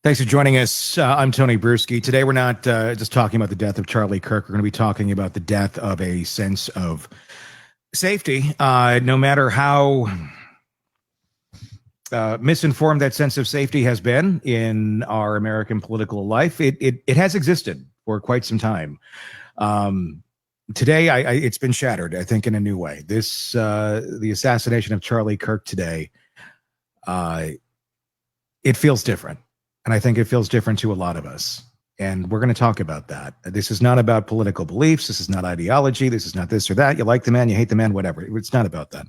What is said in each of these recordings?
Thanks for joining us. I'm Tony Bruschi. Today, we're not just talking about the death of Charlie Kirk. We're going to be talking about the death of a sense of safety. No matter how misinformed that sense of safety has been in our American political life, it has existed for quite some time. Today, it's been shattered, I think, in a new way. The assassination of Charlie Kirk today, it feels different. And I think it feels different to a lot of us. And we're going to talk about that. This is not about political beliefs. This is not ideology. This is not this or that. You like the man, you hate the man, whatever. It's not about that.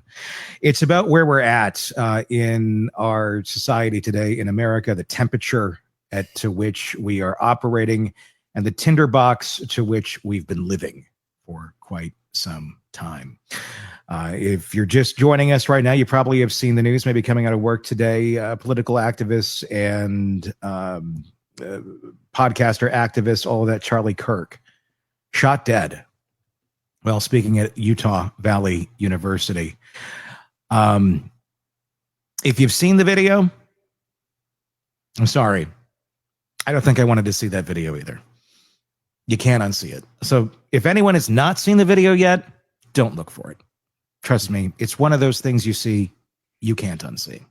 It's about where we're at in our society today in America, the temperature to which we are operating, and the tinderbox to which we've been living for quite some time. If you're just joining us right now, you probably have seen the news, maybe coming out of work today. Political activists and podcaster activists, all of that. Charlie Kirk shot dead while speaking at Utah Valley University. If you've seen the video, I'm sorry. I don't think I wanted to see that video either. You can't unsee it. So if anyone has not seen the video yet, don't look for it. Trust me, it's one of those things you see, you can't unsee.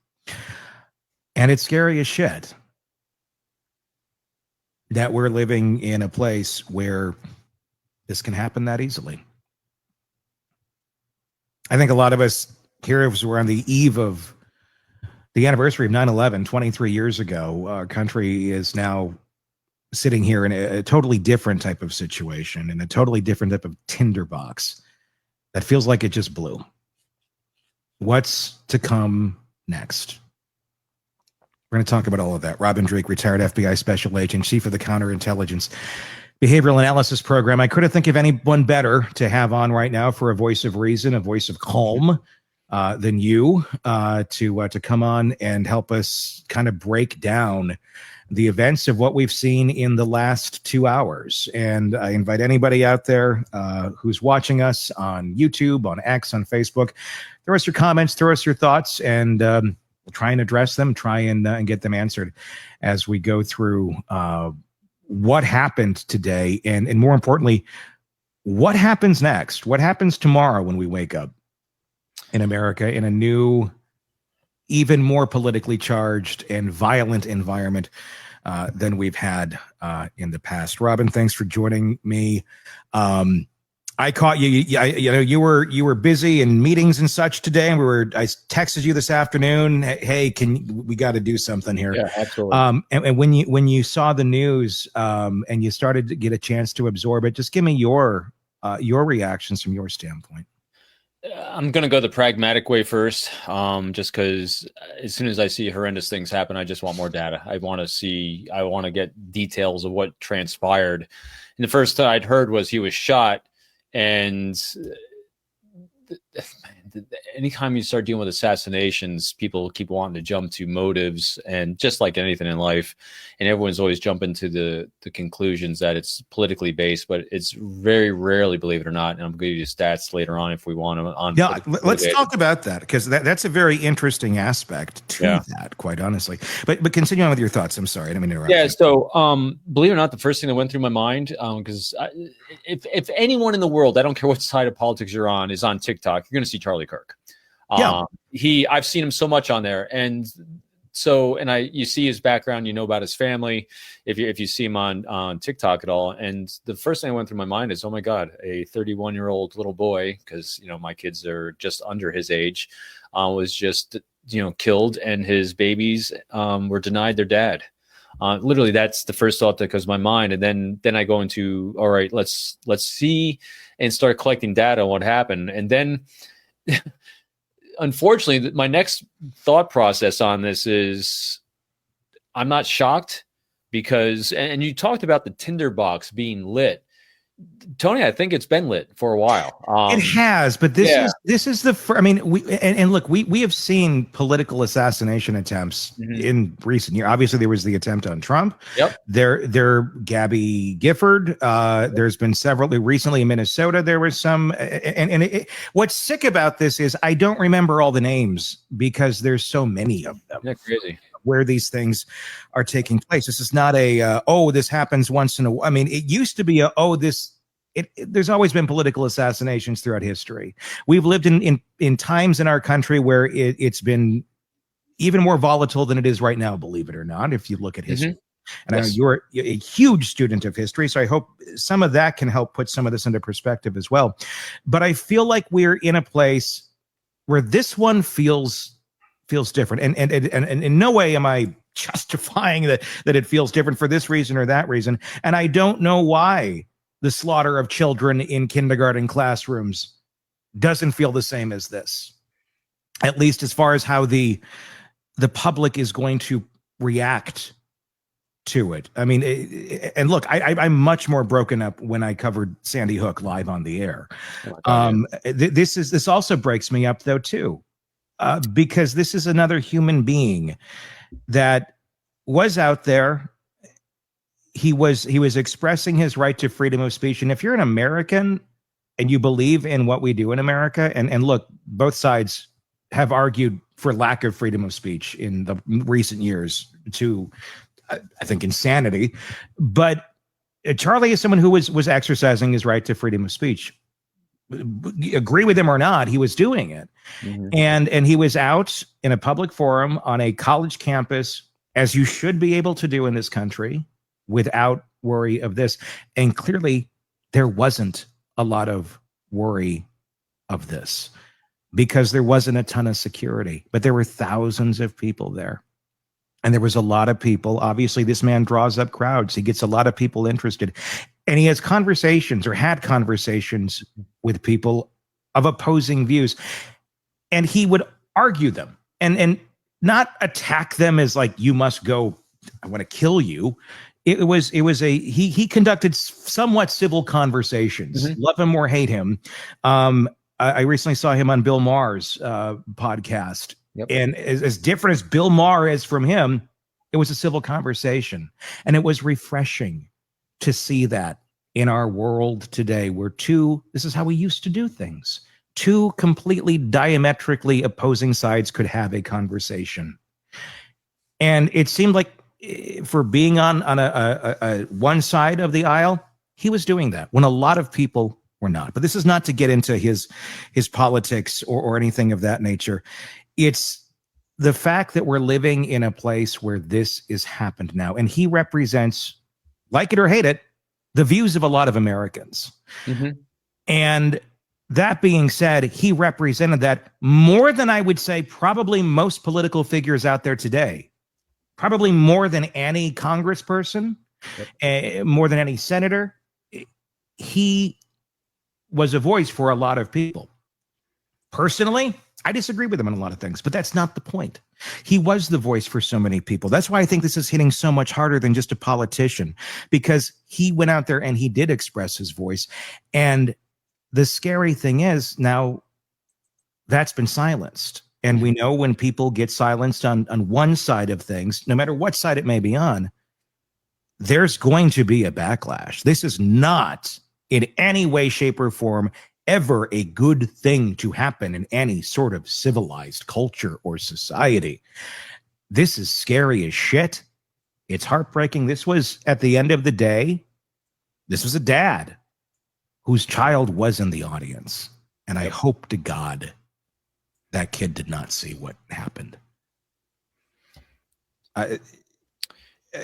And it's scary as shit that we're living in a place where this can happen that easily. I think a lot of us here, as we're on the eve of the anniversary of 9/11, 23 years ago, our country is now sitting here in a totally different type of situation, in a totally different type of tinderbox that feels like it just blew. What's to come next? We're going to talk about all of that. Robin Dreeke, retired FBI special agent, chief of the counterintelligence behavioral analysis program. I couldn't think of anyone better to have on right now for a voice of reason, a voice of calm than you to come on and help us kind of break down the events of what we've seen in the last 2 hours. And I invite anybody out there who's watching us on YouTube, on X, on Facebook, throw us your comments, throw us your thoughts, and we'll try and address them, try and get them answered as we go through what happened today. And more importantly, what happens next? What happens tomorrow when we wake up in America in a new, even more politically charged and violent environment than we've had in the past. Robin, thanks for joining me. I caught you. You were busy in meetings and such today, and I texted you this afternoon. Hey, we got to do something here? Yeah, absolutely. And when you saw the news and you started to get a chance to absorb it, just give me your reactions from your standpoint. I'm going to go the pragmatic way first, just because as soon as I see horrendous things happen, I just want more data. I want to get details of what transpired. And the first I'd heard was he was shot. And anytime you start dealing with assassinations, people keep wanting to jump to motives, and just like anything in life, and everyone's always jumping to the conclusions that it's politically based, but it's very rarely, believe it or not. And I'm going to give you stats later on if we want to. Yeah, let's talk about that, because that's a very interesting aspect to that, quite honestly. But continue on with your thoughts. I'm sorry, I didn't mean to interrupt. Yeah, so believe it or not, the first thing that went through my mind, because if anyone in the world, I don't care what side of politics you're on, is on TikTok, you're going to see Charlie Kirk. I've seen him so much on there, and you see his background, you know about his family, if you see him on TikTok at all. And the first thing that went through my mind is, oh my God, a 31-year-old little boy, because my kids are just under his age, was just killed, and his babies were denied their dad. Literally, that's the first thought that goes to my mind. And then I go into, all right, let's see and start collecting data on what happened. And then unfortunately, my next thought process on this is I'm not shocked, because, and you talked about the tinderbox being lit. Tony, I think it's been lit for a while. It has, but this is the first. I mean, look, we have seen political assassination attempts in recent years. Obviously, there was the attempt on Trump. Yep. There, Gabby Gifford. There's been several. Recently in Minnesota, there was some. What's sick about this is I don't remember all the names because there's so many of them. Isn't that crazy? where these things are taking place. This is not a this happens once in a. I mean, it used to be there's always been political assassinations throughout history. We've lived in times in our country where it's been even more volatile than it is right now, believe it or not, if you look at history. And I know you're a huge student of history, so I hope some of that can help put some of this into perspective as well. But I feel like we're in a place where this one feels different. And in no way am I justifying that it feels different for this reason or that reason. And I don't know why the slaughter of children in kindergarten classrooms doesn't feel the same as this, at least as far as how the public is going to react to it. I mean, and look, I'm much more broken up when I covered Sandy Hook live on the air. This also breaks me up though too, because this is another human being that was out there. He was expressing his right to freedom of speech, and if you're an American and you believe in what we do in America, and look, both sides have argued for lack of freedom of speech in the recent years to, I think, insanity. But Charlie is someone who was exercising his right to freedom of speech. Agree with him or not, he was doing it. And he was out in a public forum on a college campus, as you should be able to do in this country, without worry of this. And clearly there wasn't a lot of worry of this because there wasn't a ton of security, but there were thousands of people there. And there was a lot of people. Obviously, this man draws up crowds. He gets a lot of people interested. And he has conversations, or had conversations, with people of opposing views. And he would argue them and not attack them as like, you must go, I want to kill you. He conducted somewhat civil conversations. Love him or hate him. I recently saw him on Bill Maher's podcast. And as different as Bill Maher is from him, it was a civil conversation. And it was refreshing to see that in our world today, where this is how we used to do things. Two completely diametrically opposing sides could have a conversation. And it seemed like, for being on a one side of the aisle, he was doing that when a lot of people were not. But this is not to get into his politics or anything of that nature. It's the fact that we're living in a place where this is happened now. And he represents, like it or hate it, the views of a lot of Americans. And that being said, he represented that more than, I would say, probably most political figures out there today. Probably more than any congressperson, more than any senator. He was a voice for a lot of people. Personally, I disagree with him on a lot of things, but that's not the point. He was the voice for so many people. That's why I think this is hitting so much harder than just a politician, because he went out there and he did express his voice. And the scary thing is, now that's been silenced. And we know when people get silenced on one side of things, no matter what side it may be on, there's going to be a backlash. This is not in any way, shape, or form ever a good thing to happen in any sort of civilized culture or society. This is scary as shit. It's heartbreaking. This was, at the end of the day, this was a dad whose child was in the audience. And I hope to God that kid did not see what happened.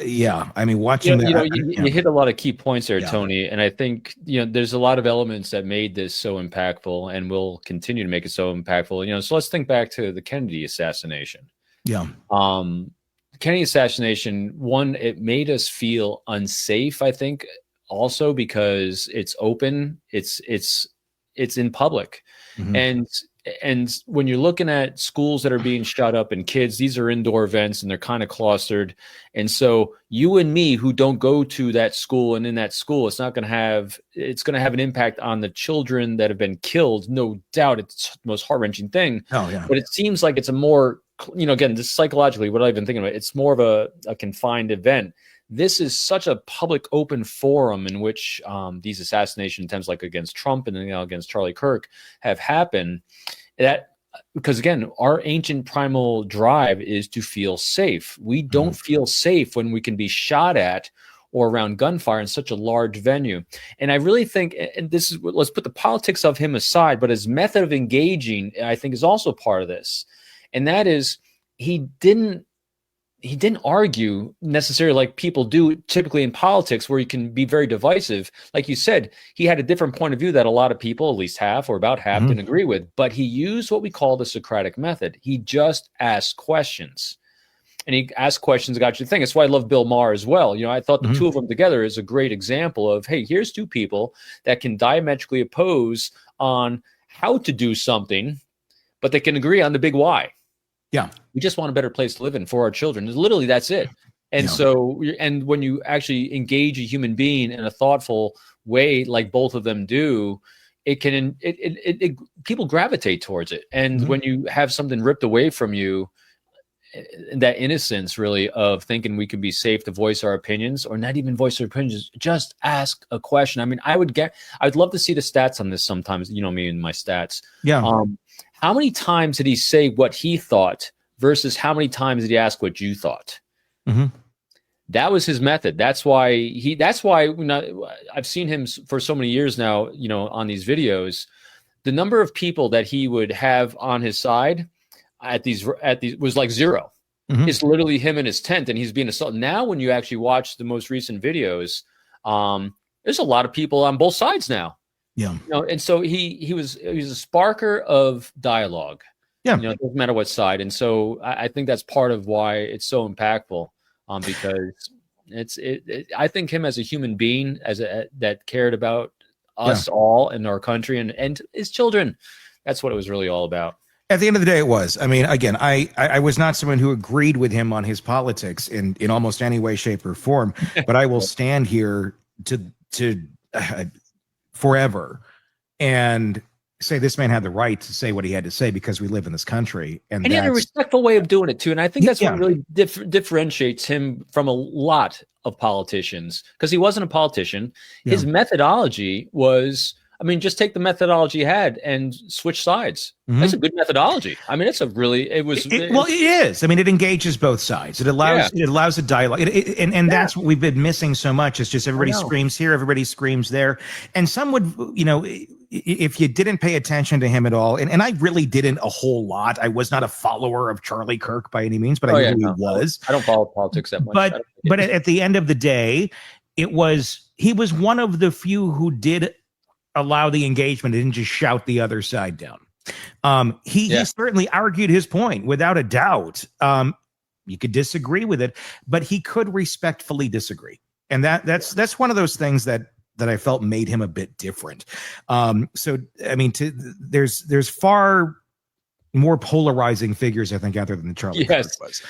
Yeah, I mean, watching that, you hit a lot of key points there, Tony. And I think, there's a lot of elements that made this so impactful and will continue to make it so impactful. So let's think back to the Kennedy assassination. Kennedy assassination, one, it made us feel unsafe, I think, also because it's open, it's in public. And when you're looking at schools that are being shut up and kids, these are indoor events and they're kind of clustered. And so you and me who don't go to that school and in that school, it's going to have an impact on the children that have been killed. No doubt. It's the most heart-wrenching thing. But it seems like it's a more, again, just psychologically, what I've been thinking about, it's more of a confined event. This is such a public, open forum in which these assassination attempts, like against Trump and then against Charlie Kirk, have happened. That because again, our ancient primal drive is to feel safe. We don't feel safe when we can be shot at or around gunfire in such a large venue. And I really think, and this is, let's put the politics of him aside, but his method of engaging, I think, is also part of this. And that is, he didn't argue necessarily like people do typically in politics, where you can be very divisive. Like you said, he had a different point of view that a lot of people, at least half or about half, didn't agree with. But he used what we call the Socratic method. He just asked questions. And he asked questions, got you to think. That's why I love Bill Maher as well. I thought the two of them together is a great example of, hey, here's two people that can diametrically oppose on how to do something, but they can agree on the big why. Yeah. We just want a better place to live in for our children. Literally, that's it. And so, and when you actually engage a human being in a thoughtful way, like both of them do, people gravitate towards it. And when you have something ripped away from you, that innocence really of thinking we can be safe to voice our opinions, or not even voice our opinions, just ask a question. I mean, I'd love to see the stats on this sometimes, me and my stats. Yeah. How many times did he say what he thought versus how many times did he ask what you thought? That was his method. That's why I've seen him for so many years now, on these videos. The number of people that he would have on his side at these was like zero. It's literally him in his tent, and he's being assaulted. Now, when you actually watch the most recent videos, there's a lot of people on both sides now. Yeah. And so he was a sparker of dialogue. Yeah. It doesn't matter what side. And so I think that's part of why it's so impactful, because I think him as a human being, that cared about us all in our country and his children. That's what it was really all about. At the end of the day, it was. I mean, again, I was not someone who agreed with him on his politics in almost any way, shape, or form, but I will stand here to forever and say this man had the right to say what he had to say because we live in this country. And he had a respectful way of doing it too. And I think that's what really differentiates him from a lot of politicians, because he wasn't a politician. His methodology was, just take the methodology he had and switch sides. That's a good methodology. It is. It engages both sides. It allows a dialogue. That's what we've been missing so much. It's just everybody screams here, everybody screams there. And some would, if you didn't pay attention to him at all, and I really didn't a whole lot. I was not a follower of Charlie Kirk by any means, but I knew he was. I don't follow politics that much. But at the end of the day, he was one of the few who did allow the engagement and didn't just shout the other side down. He certainly argued his point without a doubt. You could disagree with it, but he could respectfully disagree. And that's one of those things that I felt made him a bit different. There's far more polarizing figures, I think, out there than Charlie Kirk was.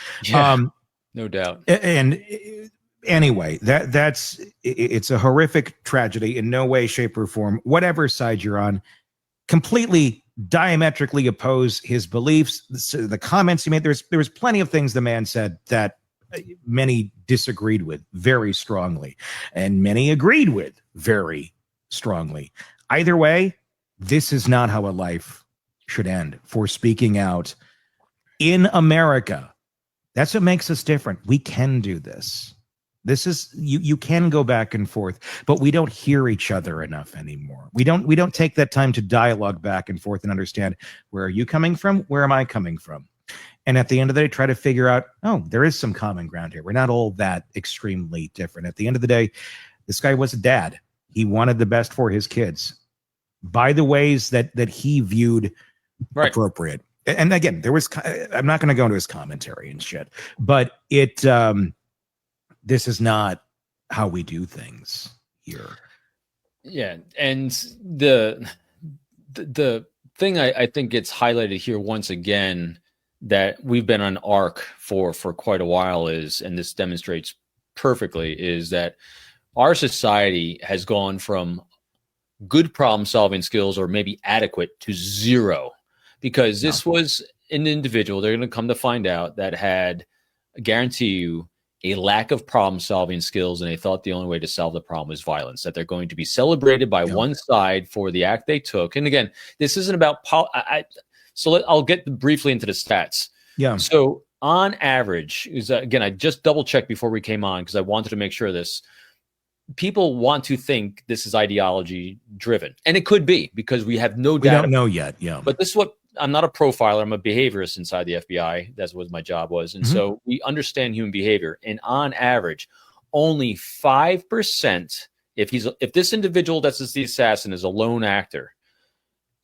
No doubt. And anyway, it's a horrific tragedy in no way, shape, or form. Whatever side you're on, completely diametrically oppose his beliefs. The comments he made, there was plenty of things the man said that many disagreed with very strongly, and many agreed with very strongly. Either way, this is not how a life should end for speaking out in America. That's what makes us different. We can do this. This is you can go back and forth, but we don't hear each other enough anymore. We don't take that time to dialogue back and forth and understand, where are you coming from? Where am I coming from? And at the end of the day, try to figure out, there is some common ground here. We're not all that extremely different. At the end of the day, this guy was a dad. He wanted the best for his kids by the ways that he viewed appropriate. And again, I'm not going to go into his commentary and shit, but this is not how we do things here. Yeah. And the thing I think gets highlighted here once again, that we've been on arc for quite a while and this demonstrates perfectly, is that our society has gone from good problem solving skills, or maybe adequate, to zero, because this was an individual, they're going to come to find out, that had, I guarantee you, a lack of problem solving skills, and they thought the only way to solve the problem was violence, that they're going to be celebrated by one side for the act they took. And again, this isn't about So I'll get briefly into the stats. Yeah. So on average, again, I just double checked before we came on because I wanted to make sure of this. People want to think this is ideology driven, and it could be because we have no data. We don't know yet. Yeah. But this is what I'm not a profiler. I'm a behaviorist inside the FBI. That's what my job was. And so we understand human behavior. And on average, only 5%, if this individual that's the assassin is a lone actor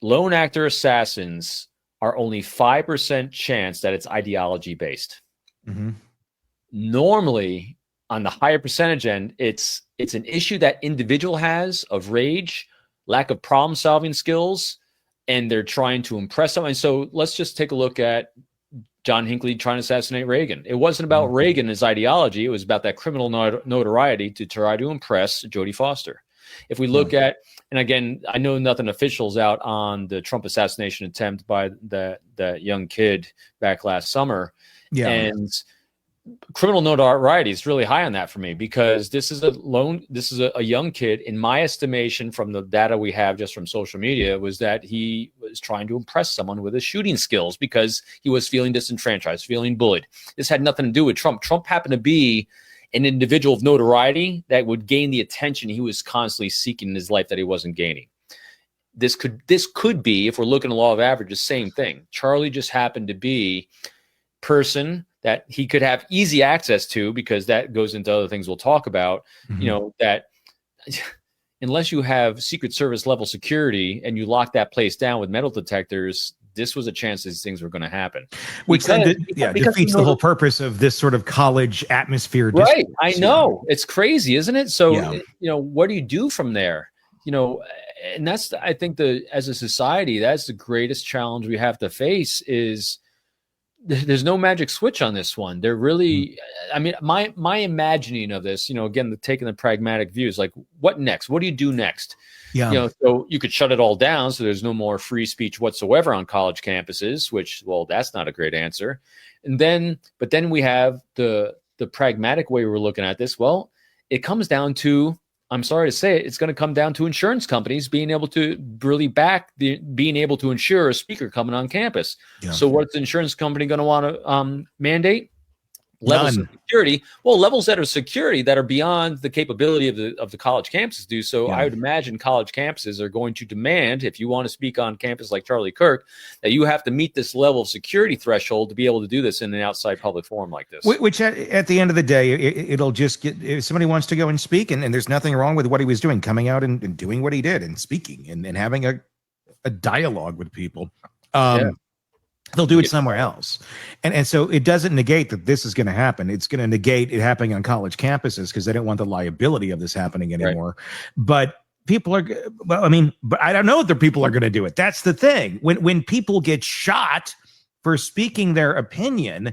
assassins are only 5% chance that it's ideology based. Normally, on the higher percentage end, it's an issue that individual has of rage, lack of problem solving skills, and they're trying to impress someone. So let's just take a look at John Hinckley trying to assassinate Reagan. It wasn't about Reagan and his ideology. It was about that criminal notoriety to try to impress Jodie Foster. If we look at, and again, I know nothing official's out on the Trump assassination attempt by the young kid back last summer. Yeah. And criminal notoriety is really high on that for me because this is a young kid. In my estimation, from the data we have just from social media, was that he was trying to impress someone with his shooting skills because he was feeling disenfranchised, feeling bullied. This had nothing to do with Trump. Trump happened to be an individual of notoriety that would gain the attention he was constantly seeking in his life that he wasn't gaining. This could be, if we're looking at the law of averages, same thing. Charlie just happened to be person that he could have easy access to, because that goes into other things we'll talk about, that unless you have Secret Service level security and you lock that place down with metal detectors, this was a chance these things were going to happen. Which defeats the whole purpose of this sort of college atmosphere. Right. I know. It's crazy, isn't it? So, what do you do from there? And that's, I think, as a society, that's the greatest challenge we have to face is there's no magic switch on this one. They're really, I mean, my imagining of this, again, taking the pragmatic view is like, what next? What do you do next? Yeah. So you could shut it all down. So there's no more free speech whatsoever on college campuses, which, well, that's not a great answer. But then we have the pragmatic way we're looking at this. Well, it comes down to, I'm sorry to say it, it's going to come down to insurance companies being able to really being able to insure a speaker coming on campus. Yeah. So what's the insurance company going to want to mandate? Levels of security. Well, levels that are security that are beyond the capability of the college campuses do. So I would imagine college campuses are going to demand, if you want to speak on campus like Charlie Kirk, that you have to meet this level of security threshold to be able to do this in an outside public forum like this. Which at the end of the day, it'll just get, if somebody wants to go and speak, and there's nothing wrong with what he was doing, coming out and doing what he did and speaking and having a dialogue with people. They'll do it somewhere else. And so it doesn't negate that this is going to happen. It's going to negate it happening on college campuses because they don't want the liability of this happening anymore. Right. But people are, but I don't know if the people are going to do it. That's the thing. When people get shot for speaking their opinion,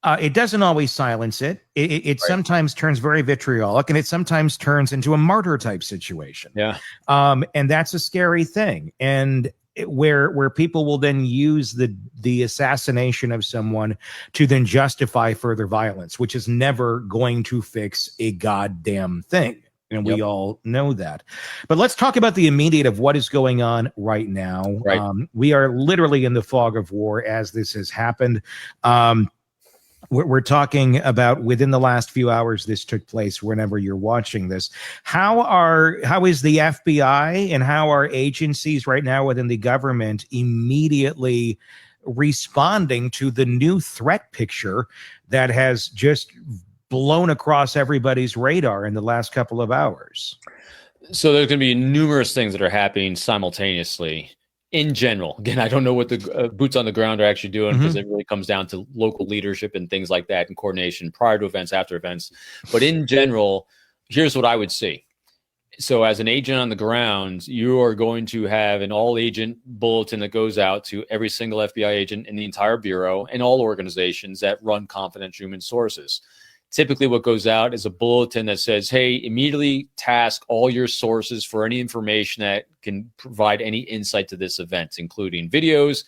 it doesn't always silence it. It sometimes turns very vitriolic, and it sometimes turns into a martyr type situation. Yeah. And that's a scary thing. And where people will then use the assassination of someone to then justify further violence, which is never going to fix a goddamn thing. And we all know that. But let's talk about the immediate of what is going on right now. Right. We are literally in the fog of war as this has happened. We're talking about within the last few hours this took place, whenever you're watching this. How is the FBI and how are agencies right now within the government immediately responding to the new threat picture that has just blown across everybody's radar in the last couple of hours? So there's going to be numerous things that are happening simultaneously. In general, again, I don't know what the boots on the ground are actually doing because it really comes down to local leadership and things like that and coordination prior to events, after events. But in general, here's what I would see. So as an agent on the ground, you are going to have an all-agent bulletin that goes out to every single FBI agent in the entire bureau and all organizations that run confidential human sources. Typically what goes out is a bulletin that says, hey, immediately task all your sources for any information that can provide any insight to this event, including videos,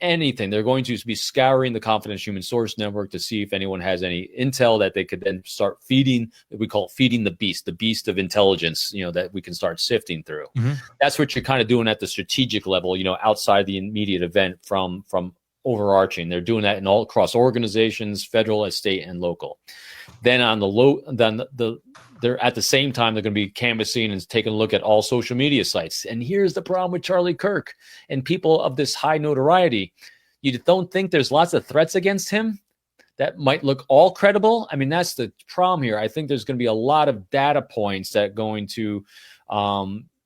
anything. They're going to be scouring the confidential human source network to see if anyone has any intel that they could then start feeding. We call it feeding the beast of intelligence, that we can start sifting through. Mm-hmm. That's what you're kind of doing at the strategic level, outside the immediate event from overarching. They're doing that in all across organizations, federal, state, and local. Then on they're at the same time, they're going to be canvassing and taking a look at all social media sites. And here's the problem with Charlie Kirk and people of this high notoriety. You don't think there's lots of threats against him that might look all credible? I mean, that's the problem here. I think there's going to be a lot of data points that are going to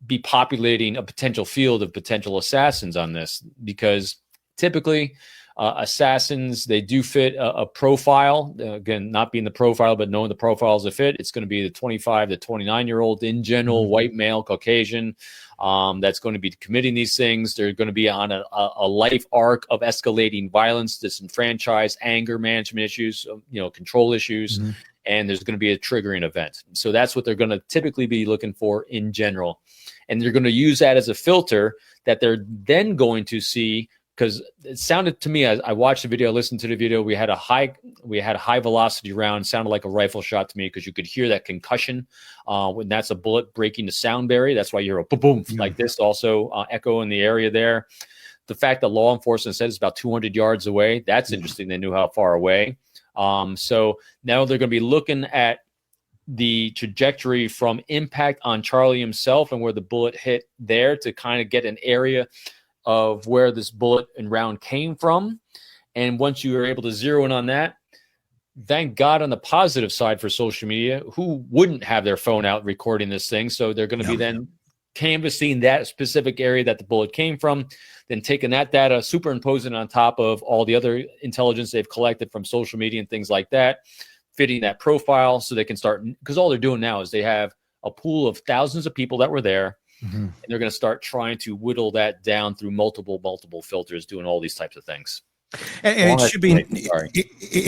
be populating a potential field of potential assassins on this, because typically assassins, they do fit a profile. Again, not being the profile, but knowing the profiles that fit. It's going to be the 25 to 29-year-old in general, white male, Caucasian, that's going to be committing these things. They're going to be on a life arc of escalating violence, disenfranchised, anger management issues, control issues, and there's going to be a triggering event. So that's what they're going to typically be looking for in general. And they're going to use that as a filter that they're then going to see. Because it sounded to me, I watched the video, listened to the video, we had a high velocity round, sounded like a rifle shot to me, because you could hear that concussion when that's a bullet breaking the sound barrier. That's why you hear a boom, boom like this, also echo in the area there. The fact that law enforcement said it's about 200 yards away, that's interesting. They knew how far away. So now they're going to be looking at the trajectory from impact on Charlie himself and where the bullet hit there to kind of get an area of where this bullet and round came from. And once you are able to zero in on that, thank God on the positive side for social media, who wouldn't have their phone out recording this thing? So they're going to be then canvassing that specific area that the bullet came from, then taking that data, superimposing on top of all the other intelligence they've collected from social media and things like that, fitting that profile so they can start, because all they're doing now is they have a pool of thousands of people that were there. And they're going to start trying to whittle that down through multiple filters, doing all these types of things. And it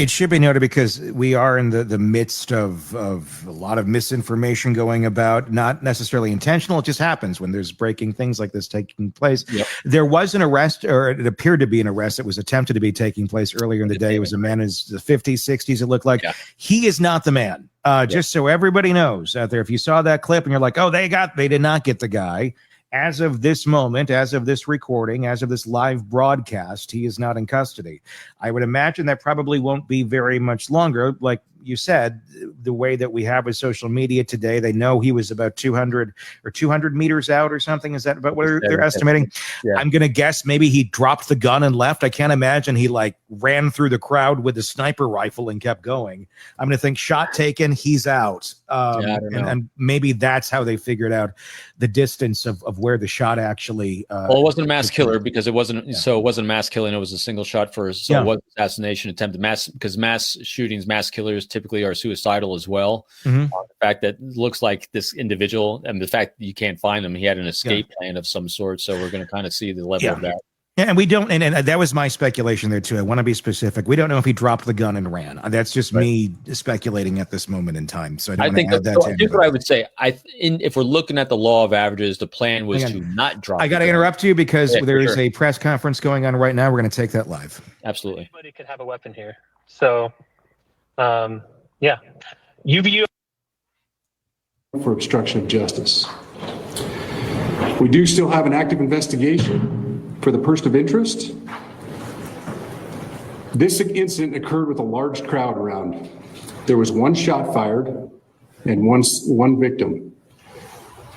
should be noted, because we are in the midst of a lot of misinformation going about, not necessarily intentional. It just happens when there's breaking things like this taking place. Yep. There was an arrest, or it appeared to be an arrest that was attempted to be taking place earlier in the day. It was a man in the 50s, 60s, it looked like. Yeah. He is not the man. Just so everybody knows out there, if you saw that clip and you're like, oh, they did not get the guy. As of this moment, as of this recording, as of this live broadcast, he is not in custody. I would imagine that probably won't be very much longer. Like you said, the way that we have with social media today, they know he was about 200 meters out or something. Is that about what they're estimating? Yeah. I'm going to guess maybe he dropped the gun and left. I can't imagine he ran through the crowd with a sniper rifle and kept going. I'm going to think shot taken, he's out. And maybe that's how they figured out the distance of where the shot actually. Well, it wasn't a mass killer, because it wasn't. Yeah. So it wasn't mass killing. It was a single shot first. So it was assassination attempt. Because mass shootings, mass killers typically are suicidal as well. The fact that it looks like this individual, and the fact that you can't find him, he had an escape plan of some sort. So we're going to kind of see the level of that. Yeah, and we don't, and that was my speculation there too. I want to be specific. We don't know if he dropped the gun and ran. That's just me speculating at this moment in time. So I think that's what I would say. If we're looking at the law of averages, the plan was to not drop. I got to interrupt you, because there is a press conference going on right now. We're going to take that live. Absolutely. Anybody could have a weapon here. So, UVU for obstruction of justice. We do still have an active investigation for the person of interest. This incident occurred with a large crowd around. There was one shot fired and one victim.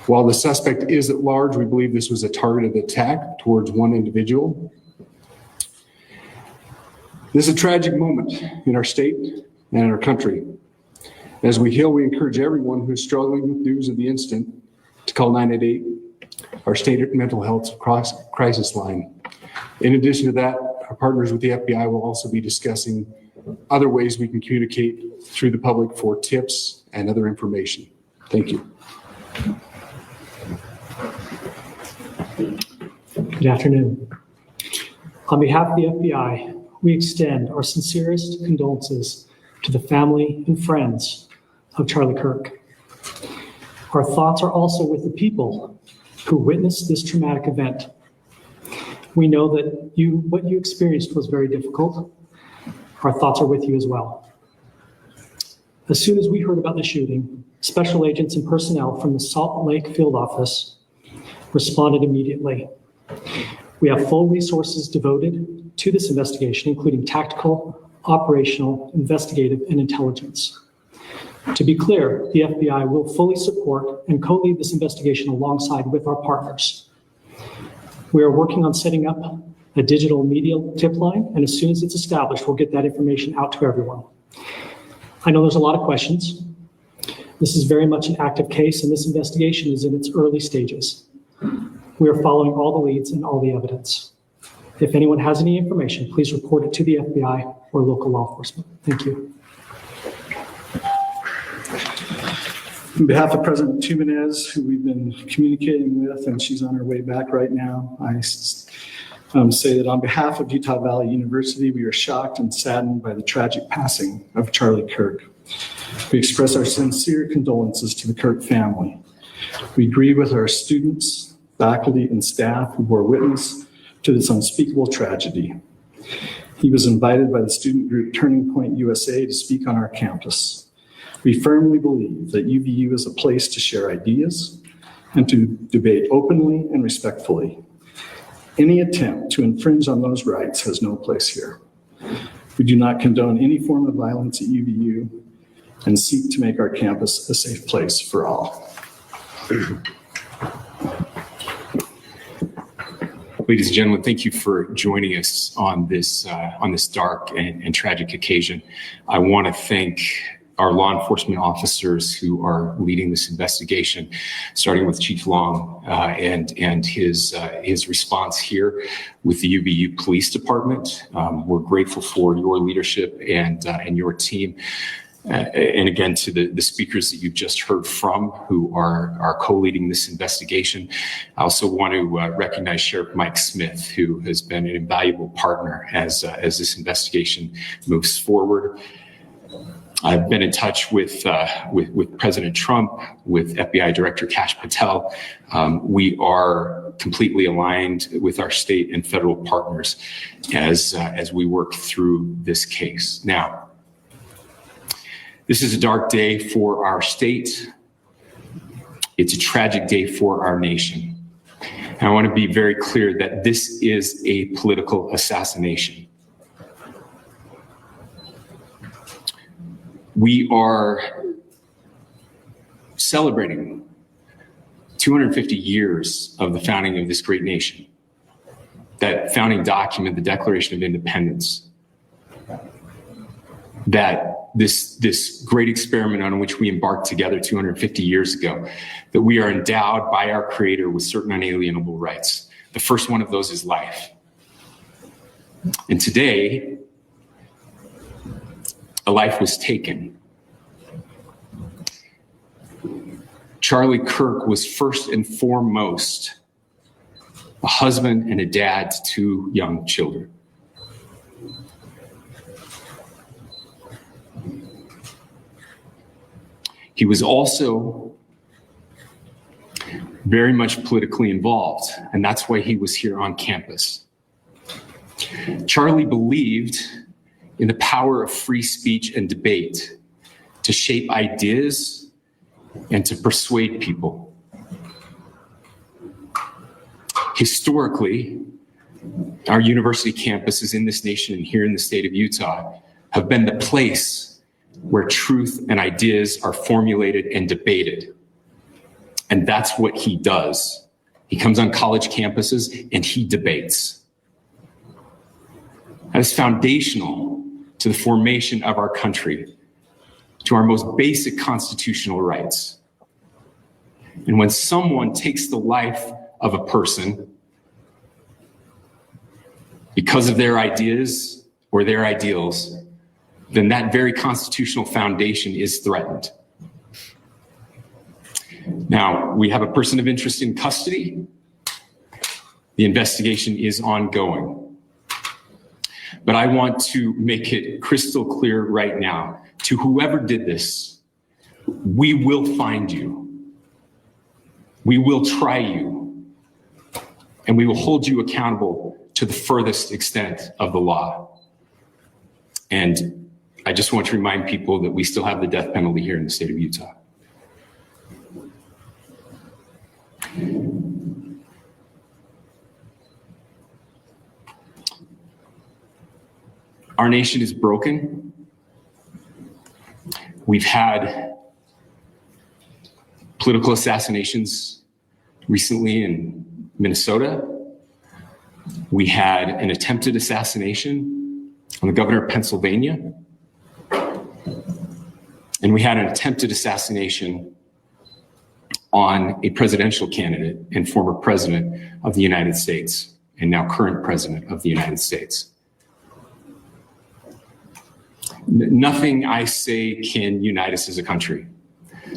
While the suspect is at large, we believe this was a targeted attack towards one individual. This is a tragic moment in our state and in our country. As we heal, we encourage everyone who is struggling with news of the incident to call 988, our state mental health crisis line. In addition to that, our partners with the FBI will also be discussing other ways we can communicate through the public for tips and other information. Thank you. Good afternoon. On behalf of the FBI, we extend our sincerest condolences to the family and friends of Charlie Kirk. Our thoughts are also with the people who witnessed this traumatic event. We know that what you experienced was very difficult. Our thoughts are with you as well. As soon as we heard about the shooting, special agents and personnel from the Salt Lake field office responded immediately. We have full resources devoted to this investigation, including tactical, operational, investigative, and intelligence. To be clear, the FBI will fully support and co-lead this investigation alongside with our partners. We are working on setting up a digital media tip line, and as soon as it's established, we'll get that information out to everyone. I know there's a lot of questions. This is very much an active case, and this investigation is in its early stages. We are following all the leads and all the evidence. If anyone has any information, please report it to the FBI or local law enforcement. Thank you. On behalf of President Jimenez, who we've been communicating with, and she's on her way back right now, I say that on behalf of Utah Valley University, we are shocked and saddened by the tragic passing of Charlie Kirk. We express our sincere condolences to the Kirk family. We grieve with our students, faculty, and staff who bore witness to this unspeakable tragedy. He was invited by the student group Turning Point USA to speak on our campus. We firmly believe that UVU is a place to share ideas and to debate openly and respectfully. Any attempt to infringe on those rights has no place here. We do not condone any form of violence at UVU and seek to make our campus a safe place for all. Ladies and gentlemen, thank you for joining us on this dark and tragic occasion. I want to thank our law enforcement officers who are leading this investigation, starting with Chief Long and his response here with the UVU Police Department. We're grateful for your leadership and your team. And again, to the speakers that you've just heard from who are co-leading this investigation. I also want to recognize Sheriff Mike Smith, who has been an invaluable partner as this investigation moves forward. I've been in touch with President Trump, with FBI Director Kash Patel. We are completely aligned with our state and federal partners as we work through this case. Now, this is a dark day for our state. It's a tragic day for our nation. And I want to be very clear that this is a political assassination. We are celebrating 250 years of the founding of this great nation. That founding document, the Declaration of Independence, that this great experiment on which we embarked together 250 years ago, that we are endowed by our Creator with certain unalienable rights. The first one of those is life. And today, a life was taken. Charlie Kirk was first and foremost a husband and a dad to two young children. He was also very much politically involved, and that's why he was here on campus. Charlie believed in the power of free speech and debate to shape ideas and to persuade people. Historically, our university campuses in this nation and here in the state of Utah have been the place where truth and ideas are formulated and debated. And that's what he does. He comes on college campuses and he debates. That is foundational to the formation of our country, to our most basic constitutional rights. And when someone takes the life of a person because of their ideas or their ideals, then that very constitutional foundation is threatened. Now, we have a person of interest in custody. The investigation is ongoing. But I want to make it crystal clear right now to whoever did this, we will find you. We will try you. And we will hold you accountable to the furthest extent of the law. And I just want to remind people that we still have the death penalty here in the state of Utah. Our nation is broken. We've had political assassinations recently in Minnesota. We had an attempted assassination on the governor of Pennsylvania. And we had an attempted assassination on a presidential candidate and former president of the United States, and now current president of the United States. Nothing I say can unite us as a country.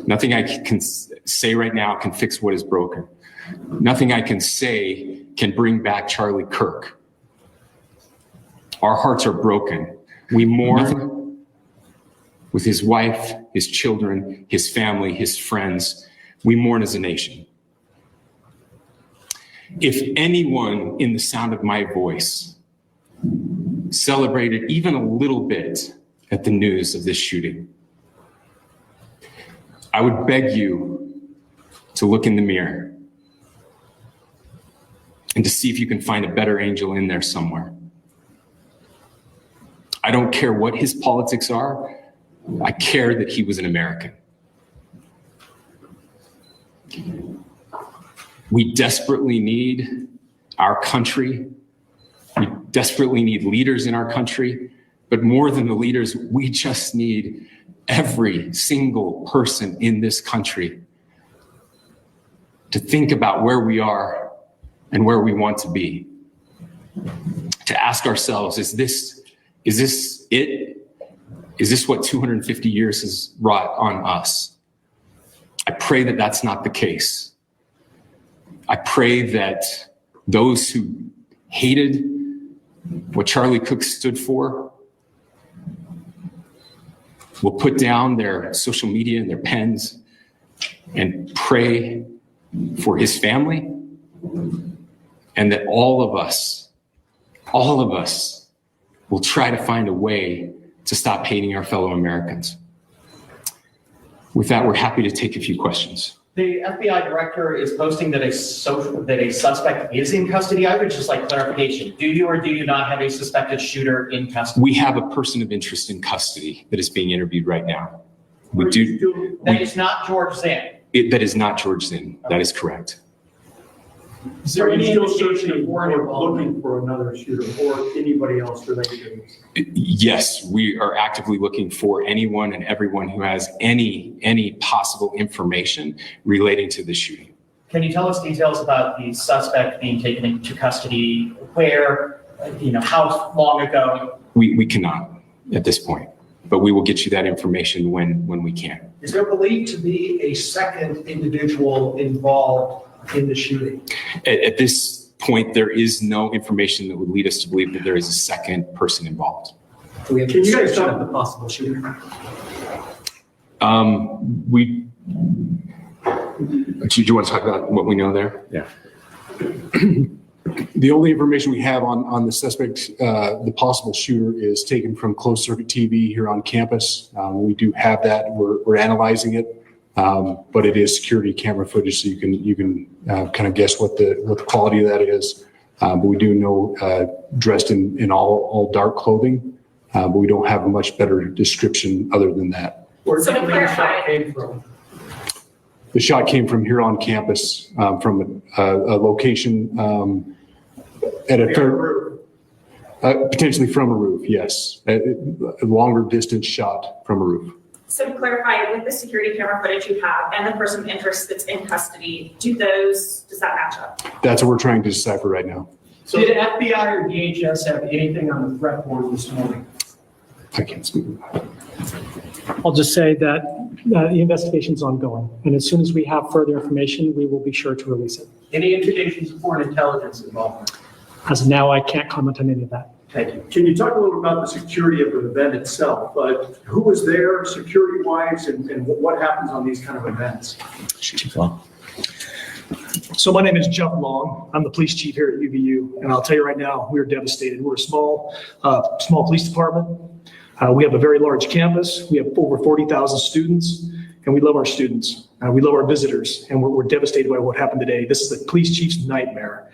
Nothing I can say right now can fix what is broken. Nothing I can say can bring back Charlie Kirk. Our hearts are broken. We mourn with his wife, his children, his family, his friends. We mourn as a nation. If anyone in the sound of my voice celebrated even a little bit at the news of this shooting, I would beg you to look in the mirror and to see if you can find a better angel in there somewhere. I don't care what his politics are. I care that he was an American. We desperately need our country. We desperately need leaders in our country. But more than the leaders, we just need every single person in this country to think about where we are and where we want to be. To ask ourselves, is this it? Is this what 250 years has wrought on us? I pray that that's not the case. I pray that those who hated what Charlie Kirk stood for will put down their social media and their pens and pray for his family, and that all of us will try to find a way to stop hating our fellow Americans. With that, we're happy to take a few questions. The FBI director is posting that a suspect is in custody. I would just like clarification. Do you or do you not have a suspected shooter in custody? We have a person of interest in custody that is being interviewed right now. We do. That is not George Zinn. That is not George Zinn. That is correct. Is there any still indication searching of foreign or involvement? looking for another shooter or anybody else related to this? Yes, we are actively looking for anyone and everyone who has any possible information relating to the shooting. Can you tell us details about the suspect being taken into custody? Where, how long ago? We cannot at this point, but we will get you that information when we can. Is there believed to be a second individual involved in the shooting? At this point, there is no information that would lead us to believe that there is a second person involved. Can you guys talk about the possible shooter? Do you want to talk about what we know there? Yeah. The only information we have on the suspect, the possible shooter, is taken from closed circuit TV here on campus. We do have that. We're analyzing it. But it is security camera footage, so you can kind of guess what the quality of that is. But we do know dressed in all dark clothing, but we don't have a much better description other than that. Where So do to you think the shot clarify- came from? The shot came from here on campus, from a location at potentially from a roof. Yes, a longer distance shot from a roof. So to clarify, with the security camera footage you have and the person of interest that's in custody, does that match up? That's what we're trying to decipher right now. So did FBI or DHS have anything on the threat board this morning? I can't speak. I'll just say that the investigation's ongoing, and as soon as we have further information, we will be sure to release it. Any indications of foreign intelligence involvement? As of now, I can't comment on any of that. Thank you. Can you talk a little about the security of the event itself? Who was there security-wise and what happens on these kind of events? So my name is Jeff Long. I'm the police chief here at UVU, and I'll tell you right now, we're devastated. We're a small police department. We have a very large campus. We have over 40,000 students, and we love our students. We love our visitors, and we're devastated by what happened today. This is the police chief's nightmare.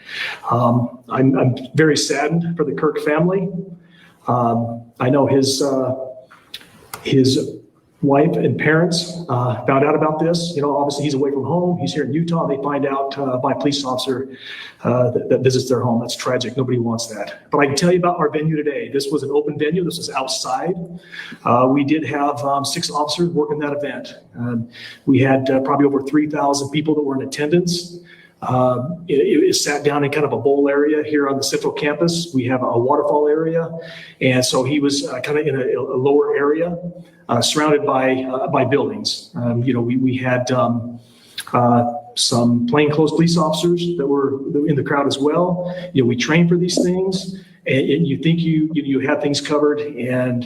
I'm very saddened for the Kirk family. I know his wife and parents found out about this. Obviously he's away from home. He's here in Utah. They find out by a police officer that visits their home. That's tragic. Nobody wants that. But I can tell you about our venue today. This was an open venue. This was outside. We did have 6 officers working that event. We had probably over 3,000 people that were in attendance. It sat down in kind of a bowl area here on the central campus. We have a waterfall area. And so he was kind of in a lower area, surrounded by buildings. We had some plainclothes police officers that were in the crowd as well. We train for these things, and you think you have things covered, and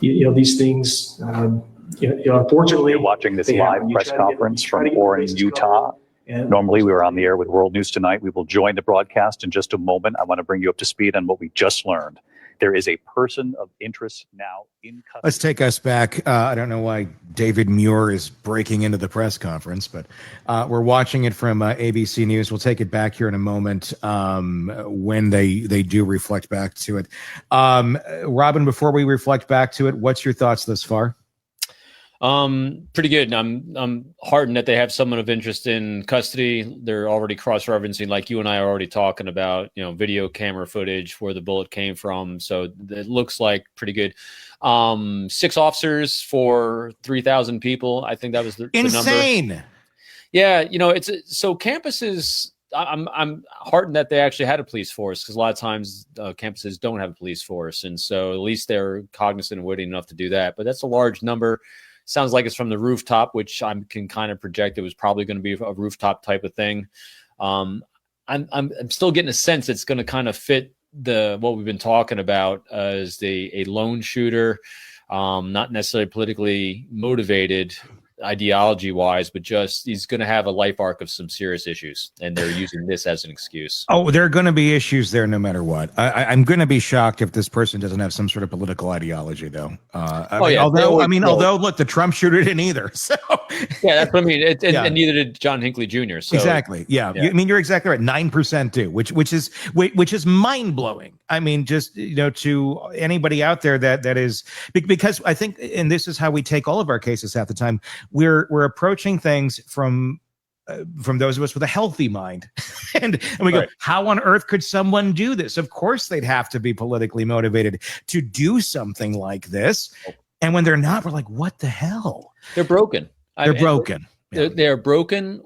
these things, unfortunately. You're watching this live press conference from Warren, Utah. Normally, we were on the air with World News Tonight. We will join the broadcast in just a moment. I want to bring you up to speed on what we just learned. There is a person of interest now in custody. Let's take us back. I don't know why David Muir is breaking into the press conference, but we're watching it from ABC News. We'll take it back here in a moment when they do reflect back to it. Robin, before we reflect back to it, what's your thoughts thus far? Pretty good. I'm heartened that they have someone of interest in custody. They're already cross-referencing, like you and I are already talking about, video camera footage where the bullet came from. So it looks like pretty good. 6 officers for 3,000 people. I think that was the number. Insane. Yeah. So campuses, I'm heartened that they actually had a police force, because a lot of times campuses don't have a police force. And so at least they're cognizant and witty enough to do that. But that's a large number. Sounds like it's from the rooftop, which I can kind of project it was probably going to be a rooftop type of thing. I'm still getting a sense it's going to kind of fit what we've been talking about as a lone shooter, not necessarily politically motivated ideology wise, but just he's going to have a life arc of some serious issues, and they're using this as an excuse. Oh, there are going to be issues there no matter what. I'm going to be shocked if this person doesn't have some sort of political ideology, though. Although look, the Trump shooter didn't either. So yeah, that's what I mean. And neither did John Hinckley Jr. So, exactly. Yeah. You're exactly right. 9% do, which is mind blowing. I mean, just to anybody out there that is, because I think, and this is how we take all of our cases half the time. We're approaching things from those of us with a healthy mind, and we go, how on earth could someone do this? Of course, they'd have to be politically motivated to do something like this. And when they're not, we're like, what the hell? They're broken. They're broken. They're broken.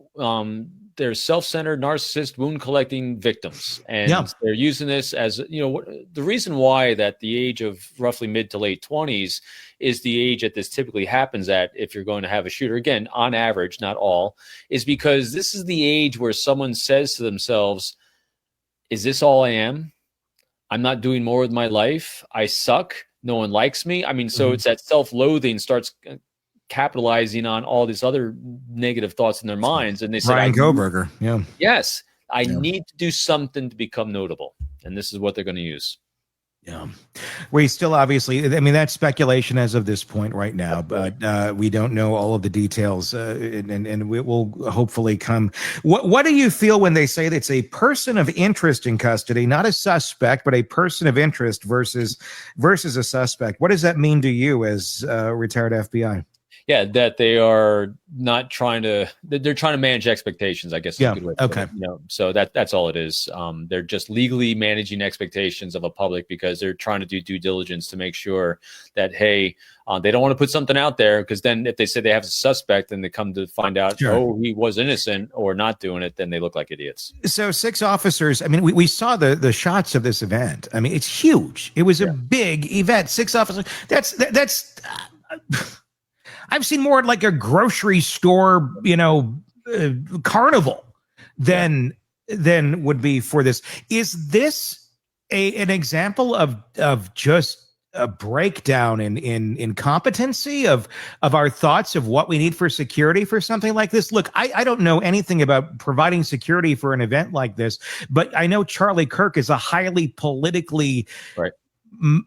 They're self-centered, narcissist, wound-collecting victims, and they're using this as the reason why that the age of roughly mid to late 20s is the age that this typically happens at if you're going to have a shooter. Again, on average, not all, is because this is the age where someone says to themselves, "Is this all I am? I'm not doing more with my life. I suck. No one likes me." I mean, so it's that self-loathing starts capitalizing on all these other negative thoughts in their minds, and they say, Ryan Koberger. I need to do something to become notable, and this is what they're going to use. We still obviously, that's speculation as of this point right now, but we don't know all of the details, and we will hopefully come. What do you feel when they say that it's a person of interest in custody, not a suspect, but a person of interest versus a suspect? What does that mean to you as retired FBI? Yeah, that they are not they're trying to manage expectations, I guess is a good way to put it. So that's all it is. They're just legally managing expectations of a public because they're trying to do due diligence to make sure that, hey, they don't want to put something out there, because then if they say they have a suspect and they come to find out, he was innocent or not doing it, then they look like idiots. So 6 officers, we saw the shots of this event. It's huge. It was a big event. 6 officers. That's I've seen more like a grocery store, carnival than would be for this. Is this an example of just a breakdown in competency of our thoughts of what we need for security for something like this. Look, I don't know anything about providing security for an event like this, but I know Charlie Kirk is a highly politically, right.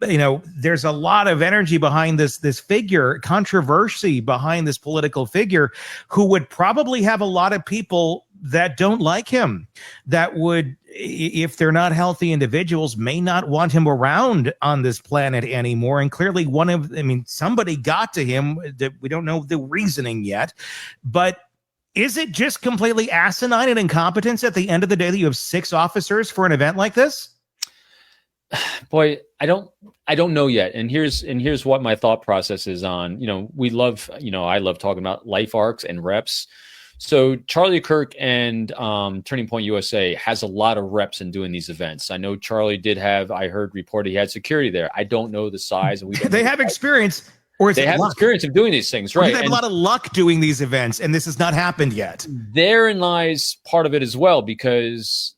There's a lot of energy behind this figure, controversy behind this political figure, who would probably have a lot of people that don't like him, that would, if they're not healthy individuals, may not want him around on this planet anymore. And clearly somebody got to him. That we don't know the reasoning yet, but is it just completely asinine and incompetence at the end of the day that you have 6 officers for an event like this? Boy, I don't know yet. And here's what my thought process is on, I love talking about life arcs and reps. So Charlie Kirk and Turning Point USA has a lot of reps in doing these events. I know Charlie I heard reported he had security there. I don't know the size. And they have experience, or they have experience of doing these things, right? They have a lot of luck doing these events, and this has not happened yet. Therein lies part of it as well, because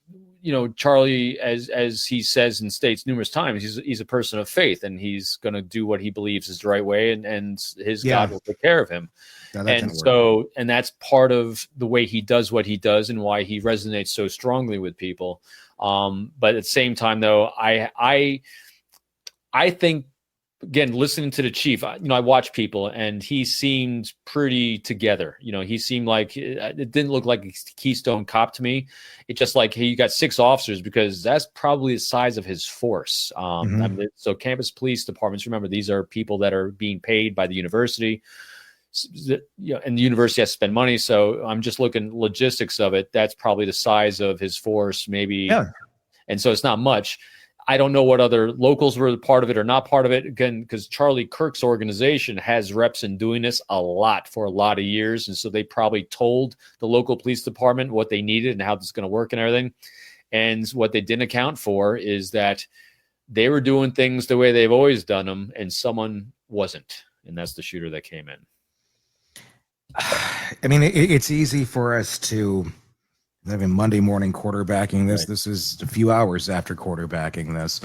Charlie, as he says and states numerous times, he's a person of faith, and he's going to do what he believes is the right way, and his God will take care of him. And that's part of the way he does what he does and why he resonates so strongly with people. But at the same time, though, I think, again, listening to the chief, I watch people, and he seemed pretty together. He seemed like it didn't look like a Keystone Cop to me. It's just like, hey, you got 6 officers, because that's probably the size of his force. So campus police departments, remember, these are people that are being paid by the university. And the university has to spend money. So I'm just looking logistics of it. That's probably the size of his force, maybe. Yeah. And so it's not much. I don't know what other locals were part of it or not part of it. Again, because Charlie Kirk's organization has reps in doing this a lot for a lot of years. And so they probably told the local police department what they needed and how this is going to work and everything. And what they didn't account for is that they were doing things the way they've always done them, and someone wasn't. And that's the shooter that came in. I mean, it's easy for us to have a Monday morning quarterbacking this. Right. This is a few hours after quarterbacking this.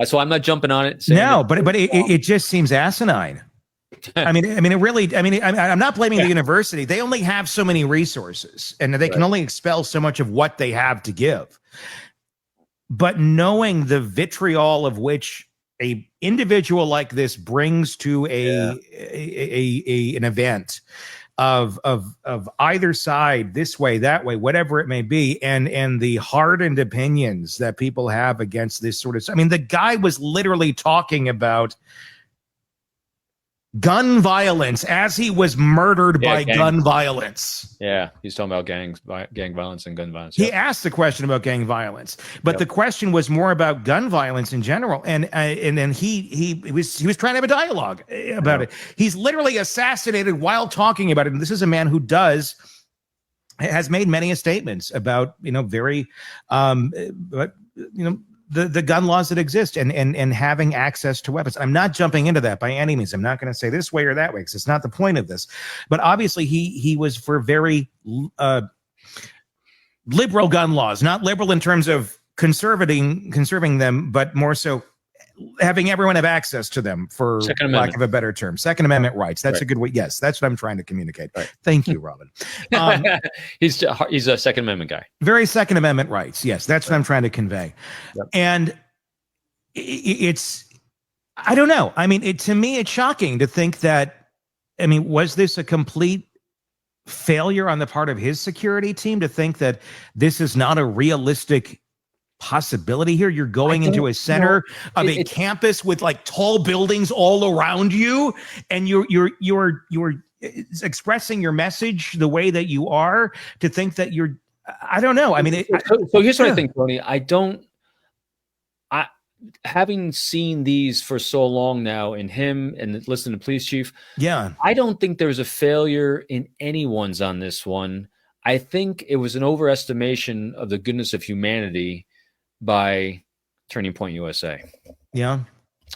So I'm not jumping on it. No, but it just seems asinine. I'm not blaming the university. They only have so many resources, and they can only expel so much of what they have to give. But knowing the vitriol of which a individual like this brings to an event of either side, this way, that way, whatever it may be, and the hardened opinions that people have against this sort of, the guy was literally talking about gun violence as he was murdered by gun violence. Yeah, he's talking about gang violence and gun violence. He asked the question about gang violence, but the question was more about gun violence in general. And then he was trying to have a dialogue about it. He's literally assassinated while talking about it. And this is a man who has made many statements about the gun laws that exist and having access to weapons. I'm not jumping into that by any means. I'm not going to say this way or that way, because it's not the point of this. But obviously he was for very liberal gun laws, not liberal in terms of conserving them, but more so having everyone have access to them, for lack of a better term. Second Amendment rights. That's a good way. Yes, that's what I'm trying to communicate. Right. Thank you, Robin. He's a Second Amendment guy. Very Second Amendment rights. Yes, that's what I'm trying to convey. Yep. And it's, I don't know. To me, it's shocking to think that, was this a complete failure on the part of his security team to think that this is not a realistic possibility here? You're going into a center of a campus with like tall buildings all around you, and you're expressing your message the way that you are, to think that you're, I don't know. So here's what I think, Tony. Having seen these for so long now in him and listening to police chief, I don't think there's a failure in anyone's on this one. I think it was an overestimation of the goodness of humanity by Turning Point USA. Yeah.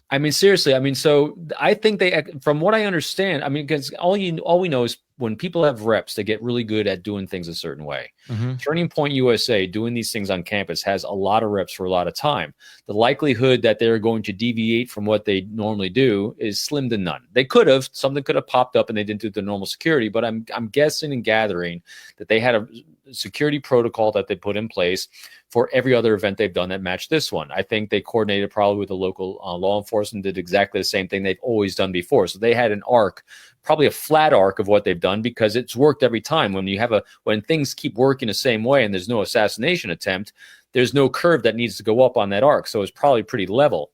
I mean, seriously. I mean, so I think from what I understand, I mean, because all we know is when people have reps, they get really good at doing things a certain way. Mm-hmm. Turning Point USA, doing these things on campus, has a lot of reps for a lot of time. The likelihood that they're going to deviate from what they normally do is slim to none. They could have, something could have popped up and they didn't do the normal security, but I'm guessing and gathering that they had a security protocol that they put in place for every other event they've done that matched this one. I think they coordinated probably with the local law enforcement, did exactly the same thing they've always done before. So they had an arc, probably a flat arc of what they've done, because it's worked every time. When things keep working the same way and there's no assassination attempt, there's no curve that needs to go up on that arc. So it's probably pretty level.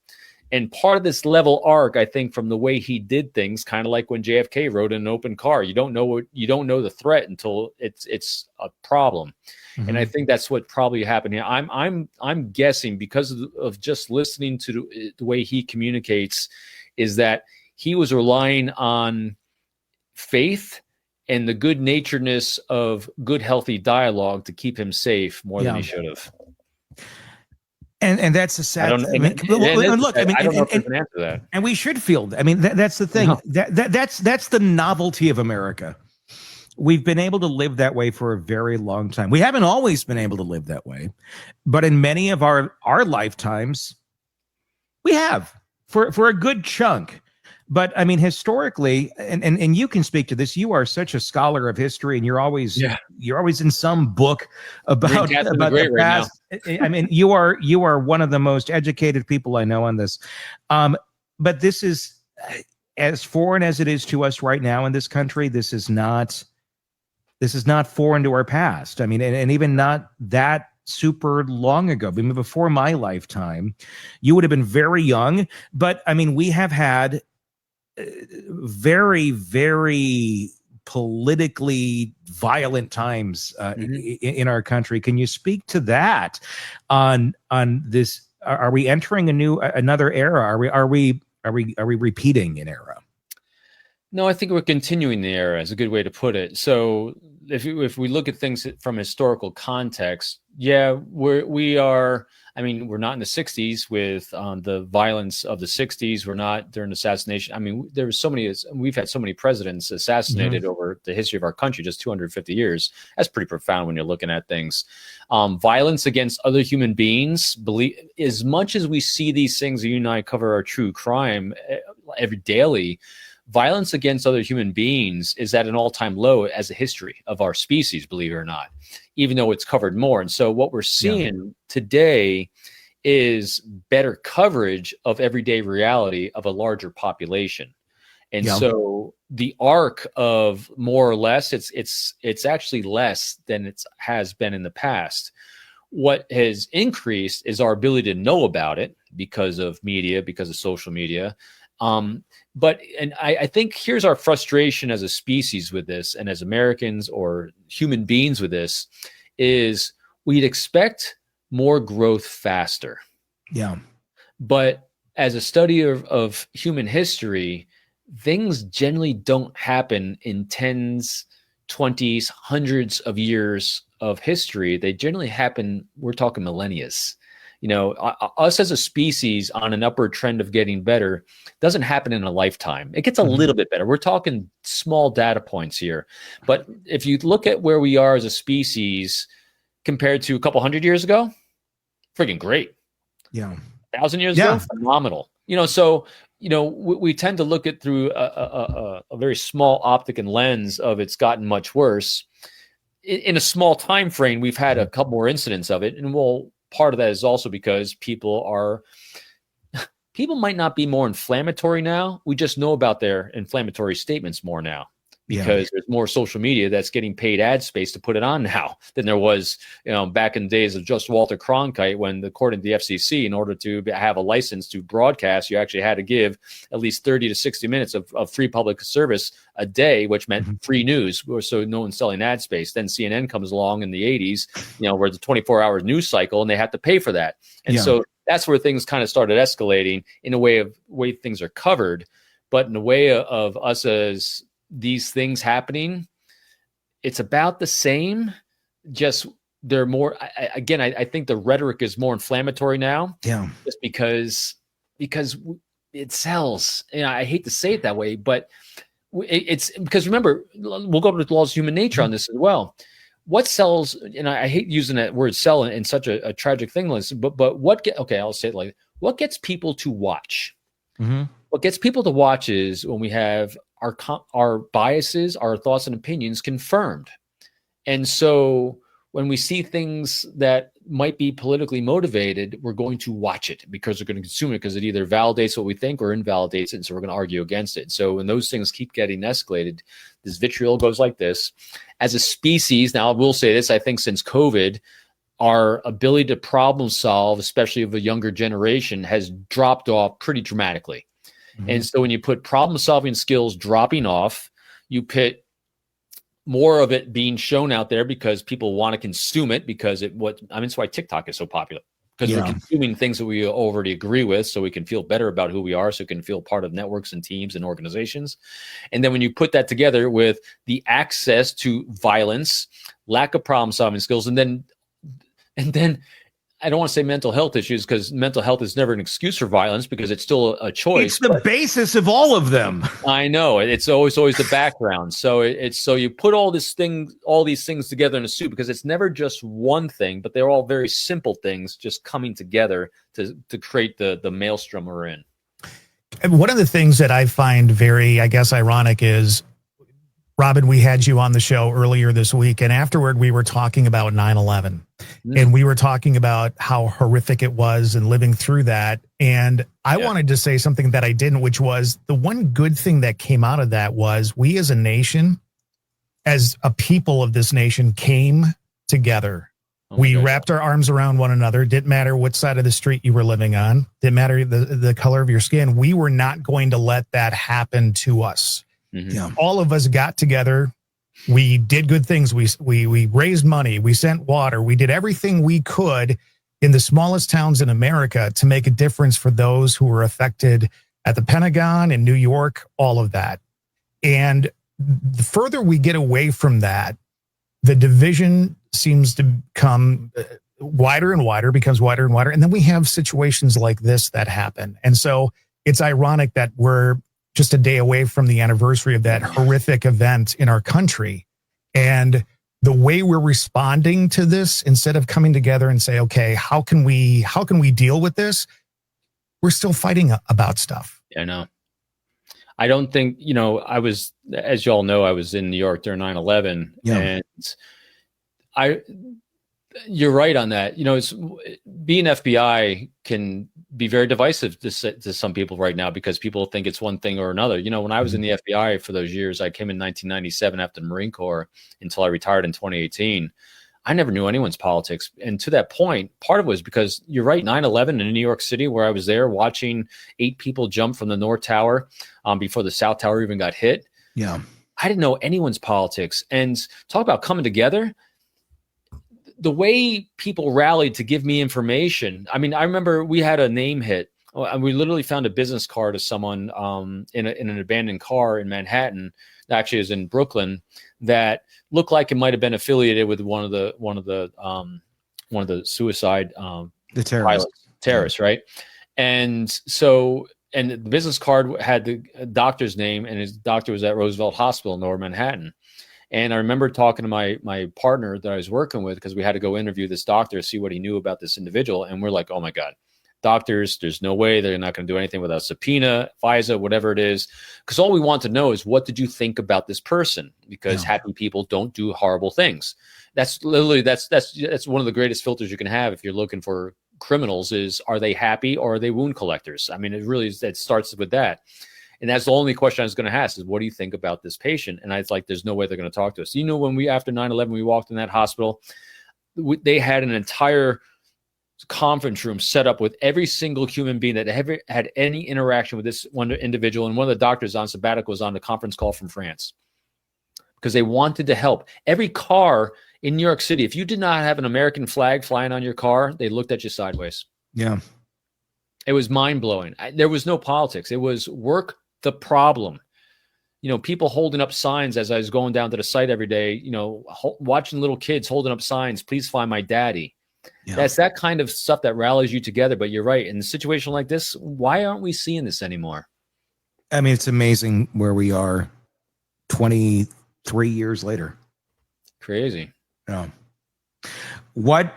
And part of this level arc, I think, from the way he did things, kind of like when JFK rode in an open car, you don't know the threat until it's a problem. Mm-hmm. And I think that's what probably happened here. I'm guessing, because of just listening to the way he communicates, is that he was relying on faith and the good naturedness of good, healthy dialogue to keep him safe more than he should have. And that's a sad. I don't know if we can answer that. And we should feel. I mean, that's the thing. No. That's the novelty of America. We've been able to live that way for a very long time. We haven't always been able to live that way, but in many of our lifetimes, we have for a good chunk. But I mean, historically, and you can speak to this. You are such a scholar of history, and you're always in some book about the past. I mean, you are one of the most educated people I know on this. But this is as foreign as it is to us right now in this country. This is not foreign to our past. I mean, and even not that super long ago. I mean, before my lifetime, you would have been very young. But I mean, we have had very, very politically violent times in our country. Can you speak to that on this? Are we entering another era? Are we repeating an era? No, I think we're continuing the era is a good way to put it. So if we look at things from historical context, we are. I mean, we're not in the 60s with the violence of the 60s. We're not during assassination. I mean, we've had so many presidents assassinated over the history of our country, just 250 years. That's pretty profound when you're looking at things. Violence against other human beings, as much as we see these things, you and I cover our true crime every daily. Violence against other human beings is at an all-time low as a history of our species, believe it or not, even though it's covered more. And so what we're seeing today is better coverage of everyday reality of a larger population. And so the arc of more or less, it's actually less than it has been in the past. What has increased is our ability to know about it because of media, because of social media. But I think here's our frustration as a species with this, and as Americans or human beings with this, is we'd expect more growth faster. Yeah. But as a study of human history, things generally don't happen in tens, 20s, hundreds of years of history. They generally happen, we're talking millennia. You know, us as a species on an upward trend of getting better doesn't happen in a lifetime. It gets a little bit better. We're talking small data points here. But if you look at where we are as a species compared to a couple hundred years ago, freaking great. Yeah. 1,000 years ago, phenomenal. You know, so, you know, we tend to look at through a very small optic and lens of it's gotten much worse. In a small time frame, we've had a couple more incidents of it. And part of that is also because people might not be more inflammatory now. We just know about their inflammatory statements more now because there's more social media that's getting paid ad space to put it on now than there was, you know, back in the days of just Walter Cronkite, when according to the FCC, in order to have a license to broadcast, you actually had to give at least 30 to 60 minutes of free public service a day, which meant free news. So no one's selling ad space. Then CNN comes along in the 80s, you know, where the 24-hour news cycle, and they have to pay for that. And so that's where things kind of started escalating in a way things are covered, but in a way of us as these things happening, it's about the same. Just they're more. I think the rhetoric is more inflammatory now. Yeah, just because it sells. I hate to say it that way, but it's because remember, we'll go to the laws of human nature on this as well. What sells, and I hate using that word sell in such a tragic thing, but I'll say it like, what gets people to watch? Mm-hmm. What gets people to watch is when we have our biases, our thoughts and opinions confirmed. And so when we see things that might be politically motivated, we're going to watch it because we're going to consume it because it either validates what we think or invalidates it. And so we're going to argue against it. So when those things keep getting escalated, this vitriol goes like this. As a species, now I will say this, I think since COVID, our ability to problem solve, especially of a younger generation, has dropped off pretty dramatically. Mm-hmm. And so when you put problem solving skills dropping off, you put more of it being shown out there because people want to consume it because it's why TikTok is so popular, because we're consuming things that we already agree with so we can feel better about who we are, so we can feel part of networks and teams and organizations. And then when you put that together with the access to violence, lack of problem solving skills, and then I don't want to say mental health issues because mental health is never an excuse for violence because it's still a choice. It's the basis of all of them. I know it's always the background. So so you put all these things together in a soup because it's never just one thing, but they're all very simple things just coming together to create the maelstrom we're in. And one of the things that I find very, I guess, ironic is, Robin, we had you on the show earlier this week, and afterward we were talking about 9/11. And we were talking about how horrific it was and living through that. And I wanted to say something that I didn't, which was the one good thing that came out of that was we as a nation, as a people of this nation, came together. We wrapped our arms around one another. Didn't matter what side of the street you were living on. Didn't matter the color of your skin. We were not going to let that happen to us. Mm-hmm. Yeah. All of us got together. We did good things. We raised money. We sent water. We did everything we could in the smallest towns in America to make a difference for those who were affected at the Pentagon, in New York, all of that. And the further we get away from that, the division seems to become wider and wider, becomes wider and wider. And then we have situations like this that happen. And so it's ironic that we're just a day away from the anniversary of that horrific event in our country. And the way we're responding to this, instead of coming together and say, okay, how can we deal with this? We're still fighting about stuff. I know. I don't think, as you all know, I was in New York during 9/11 and you're right on that. Being FBI can be very divisive to some people right now because people think it's one thing or another. When I was in the FBI for those years, I came in 1997 after the Marine Corps until I retired in 2018. I never knew anyone's politics. And to that point, part of it was because you're right, 9/11 in New York City, where I was there watching 8 people jump from the North Tower before the South Tower even got hit. Yeah. I didn't know anyone's politics. And talk about coming together. The way people rallied to give me information. I mean, I remember we had a name hit. We literally found a business card of someone in an abandoned car in Manhattan. Actually, it was in Brooklyn, that looked like it might have been affiliated with one of the suicide the terrorists, right? And so, and the business card had the doctor's name, and his doctor was at Roosevelt Hospital in Lower Manhattan. And I remember talking to my partner that I was working with because we had to go interview this doctor, see what he knew about this individual. And we're like, oh my God, doctors, there's no way they're not going to do anything without subpoena, FISA, whatever it is. Because all we want to know is, what did you think about this person? Because happy people don't do horrible things. That's literally, that's one of the greatest filters you can have if you're looking for criminals is, are they happy or are they wound collectors? I mean, it starts with that. And that's the only question I was going to ask is, what do you think about this patient? And I was like, there's no way they're going to talk to us. When after 9/11, we walked in that hospital, they had an entire conference room set up with every single human being that ever had any interaction with this one individual. And one of the doctors on sabbatical was on the conference call from France because they wanted to help. Every car in New York City, if you did not have an American flag flying on your car, they looked at you sideways. Yeah. It was mind blowing. There was no politics. It was work the problem. People holding up signs as I was going down to the site every day, watching little kids holding up signs, please find my daddy. Yeah. That's that kind of stuff that rallies you together. But you're right. In a situation like this, why aren't we seeing this anymore? I mean, it's amazing where we are 23 years later. Crazy. Yeah. What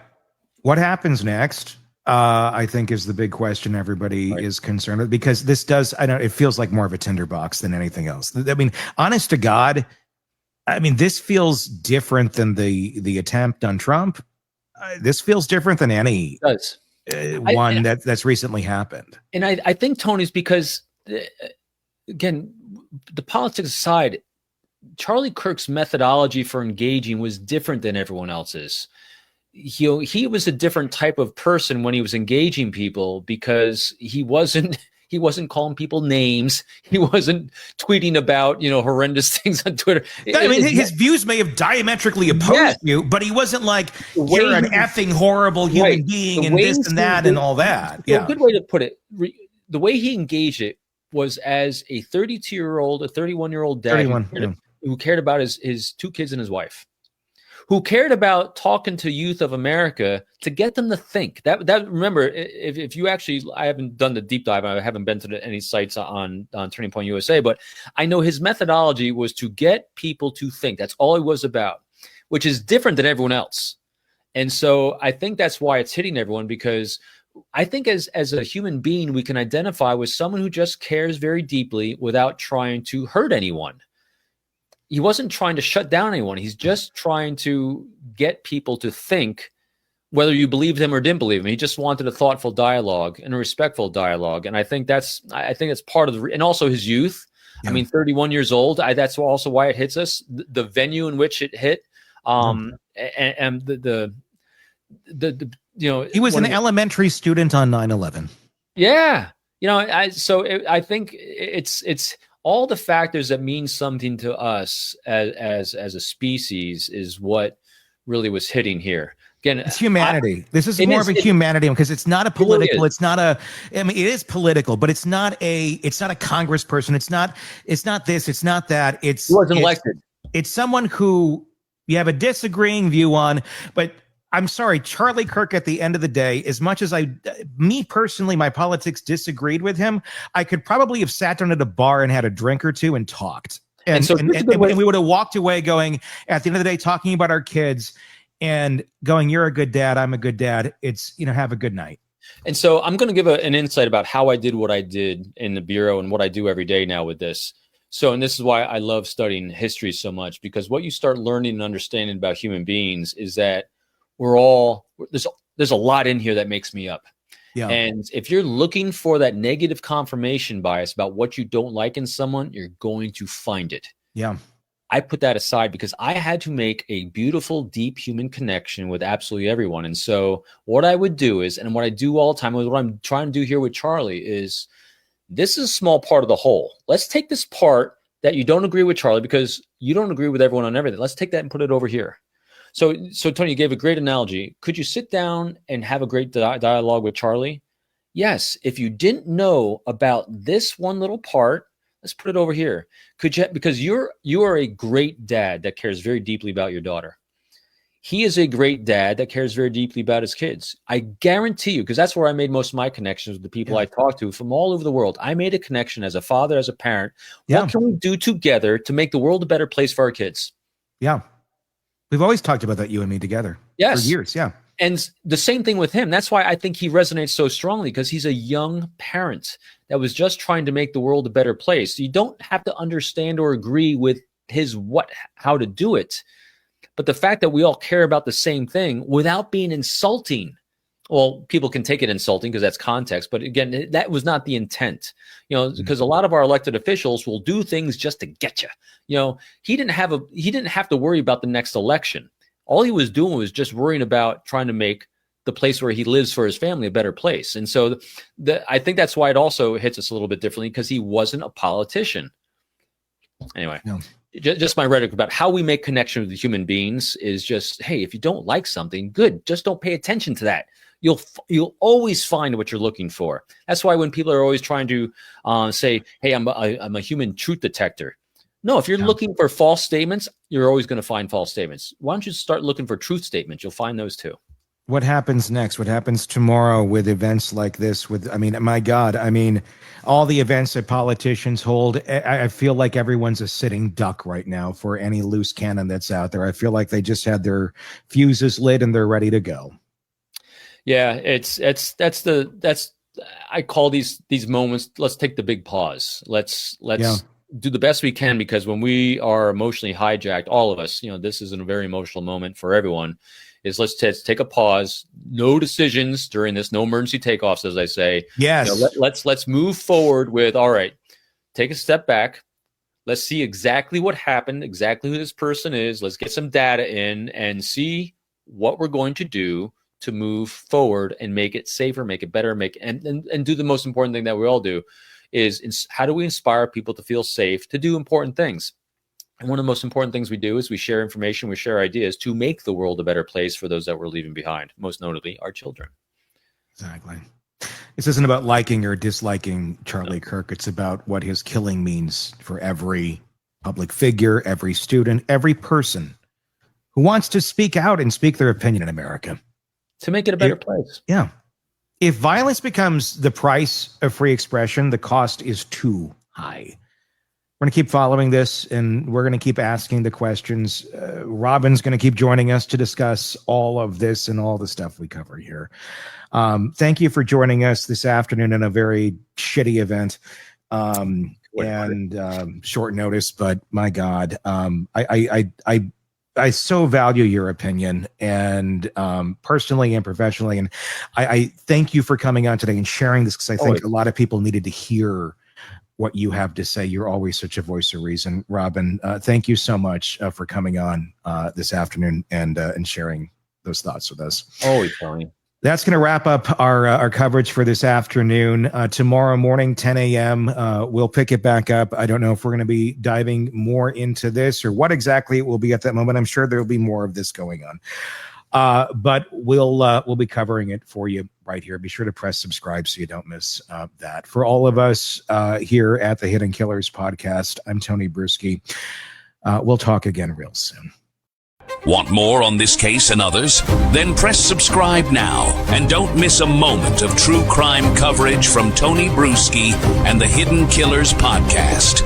happens next? I think is the big question everybody is concerned with, because this does, it feels like more of a tinderbox than anything else. I mean, honest to God, I mean, this feels different than the attempt on Trump. This feels different than any one that's recently happened. And I think, Tony's because, again, the politics aside, Charlie Kirk's methodology for engaging was different than everyone else's. He was a different type of person when he was engaging people, because he wasn't calling people names. He wasn't tweeting about, horrendous things on Twitter. I mean, his views may have diametrically opposed you, but he wasn't like, you're an effing horrible human being and this and that and all that. Yeah. A good way to put it, the way he engaged it was as a 32-year-old, a 31-year-old dad who cared about his two kids and his wife, who cared about talking to youth of America to get them to think. That remember, if you actually, I haven't done the deep dive, I haven't been to any sites on Turning Point USA, but I know his methodology was to get people to think. That's all it was about, which is different than everyone else. And so I think that's why it's hitting everyone, because I think as a human being, we can identify with someone who just cares very deeply without trying to hurt anyone. He wasn't trying to shut down anyone. He's just trying to get people to think, whether you believed him or didn't believe him. He just wanted a thoughtful dialogue and a respectful dialogue. And I think that's part of and also his youth. Yeah. I mean, 31 years old. That's also why it hits us. The venue in which it hit, and the he was an elementary student on 9/11. Yeah, I think it's all the factors that mean something to us as a species is what really was hitting here. Again, it's humanity. This is more of a humanity, because it's not a political. Really, it's not a. I mean, it is political, but it's not a. It's not a congressperson. It's not this. It's not that. He wasn't elected. It's someone who you have a disagreeing view on, but. I'm sorry, Charlie Kirk, at the end of the day, as much as me personally, my politics disagreed with him, I could probably have sat down at a bar and had a drink or two and talked. And we would have walked away going, at the end of the day, talking about our kids and going, you're a good dad, I'm a good dad. It's, have a good night. And so I'm going to give an insight about how I did what I did in the Bureau and what I do every day now with this. So, and this is why I love studying history so much, because what you start learning and understanding about human beings is that there's a lot in here that makes me up. Yeah. And if you're looking for that negative confirmation bias about what you don't like in someone, you're going to find it. Yeah. I put that aside because I had to make a beautiful, deep human connection with absolutely everyone. And so what I would do is, and what I do all the time, what I'm trying to do here with Charlie is, this is a small part of the whole. Let's take this part that you don't agree with Charlie, because you don't agree with everyone on everything. Let's take that and put it over here. So Tony, you gave a great analogy. Could you sit down and have a great dialogue with Charlie? Yes. If you didn't know about this one little part, let's put it over here. Could you? Because you are a great dad that cares very deeply about your daughter. He is a great dad that cares very deeply about his kids. I guarantee you, because that's where I made most of my connections with the people I talk to from all over the world. I made a connection as a father, as a parent. Yeah. What can we do together to make the world a better place for our kids? Yeah. We've always talked about that, you and me together. Yes. For years, yeah. And the same thing with him. That's why I think he resonates so strongly, because he's a young parent that was just trying to make the world a better place. You don't have to understand or agree with his how to do it. But the fact that we all care about the same thing without being insulting. Well, people can take it insulting because that's context. But again, that was not the intent, because a lot of our elected officials will do things just to get you. He didn't have to worry about the next election. All he was doing was just worrying about trying to make the place where he lives for his family a better place. And so I think that's why it also hits us a little bit differently, because he wasn't a politician. Anyway, just my rhetoric about how we make connection with the human beings is just, hey, if you don't like something, good. Just don't pay attention to that. You'll always find what you're looking for. That's why when people are always trying to say, hey, I'm a human truth detector. No, if you're looking for false statements, you're always going to find false statements. Why don't you start looking for truth statements? You'll find those too. What happens next? What happens tomorrow with events like this? My God, all the events that politicians hold, I feel like everyone's a sitting duck right now for any loose cannon that's out there. I feel like they just had their fuses lit and they're ready to go. Yeah, I call these moments, let's take the big pause. Let's do the best we can, because when we are emotionally hijacked, all of us, this is a very emotional moment for everyone, is let's take a pause, no decisions during this, no emergency takeoffs, as I say. Yes. Let's move forward with, all right, take a step back. Let's see exactly what happened, exactly who this person is. Let's get some data in and see what we're going to do to move forward and make it safer, make it better, and do the most important thing that we all do is how do we inspire people to feel safe, to do important things. And one of the most important things we do is we share information, we share ideas to make the world a better place for those that we're leaving behind, most notably our children. Exactly. This isn't about liking or disliking Charlie Kirk. It's about what his killing means for every public figure, every student, every person who wants to speak out and speak their opinion in America. To make it a better place. Yeah. If violence becomes the price of free expression, the cost is too high. We're going to keep following this, and we're going to keep asking the questions. Robin's going to keep joining us to discuss all of this and all the stuff we cover here. Thank you for joining us this afternoon in a very shitty event and short notice, but my God, I so value your opinion, and personally and professionally. And I thank you for coming on today and sharing this, because I think a lot of people needed to hear what you have to say. You're always such a voice of reason, Robin. Thank you so much for coming on this afternoon and sharing those thoughts with us. Always, Tony. That's going to wrap up our coverage for this afternoon. Tomorrow morning, 10 a.m., we'll pick it back up. I don't know if we're going to be diving more into this or what exactly it will be at that moment. I'm sure there will be more of this going on. But we'll be covering it for you right here. Be sure to press subscribe so you don't miss that. For all of us here at the Hidden Killers podcast, I'm Tony Bruschi. We'll talk again real soon. Want more on this case and others? Then press subscribe now and don't miss a moment of true crime coverage from Tony Bruschi and the Hidden Killers podcast.